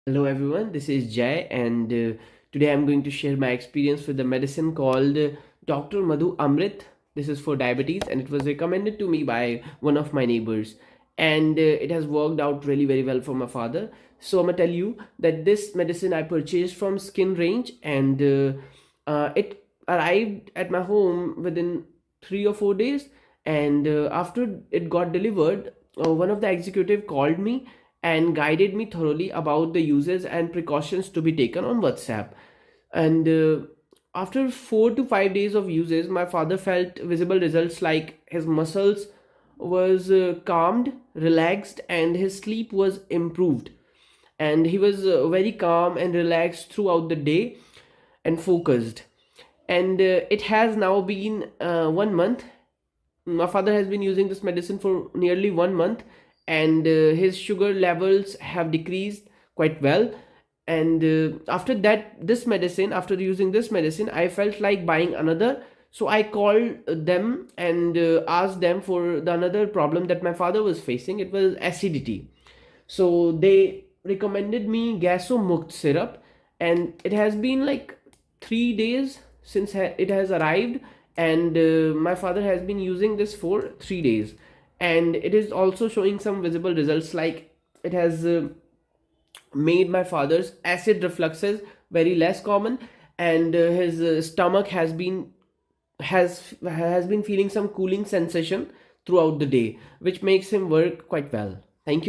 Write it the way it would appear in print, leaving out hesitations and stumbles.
Hello everyone, this is Jay, and today I'm going to share my experience with the medicine called Dr. Madhu Amrit. This is for diabetes, and it was recommended to me by one of my neighbors, and it has worked out really very well for my father. So I'm gonna tell you that this medicine I purchased from Skin Range, and it arrived at my home within 3 or 4 days. And after it got delivered, one of the executive called me and guided me thoroughly about the uses and precautions to be taken on WhatsApp. And after 4 to 5 days of uses, my father felt visible results like his muscles was calmed, relaxed, and his sleep was improved. And he was very calm and relaxed throughout the day and focused. And it has now been 1 month. My father has been using this medicine for nearly 1 month, and his sugar levels have decreased quite well. And after that, after using this medicine, I felt like buying another. So I called them and asked them for the another problem that my father was facing. It was acidity. So they recommended me Gasomukt syrup, and it has been like 3 days since it has arrived, and my father has been using this for 3 days, and it is also showing some visible results like it has made my father's acid refluxes very less common, and his stomach has been feeling some cooling sensation throughout the day, which makes him work quite well. Thank you.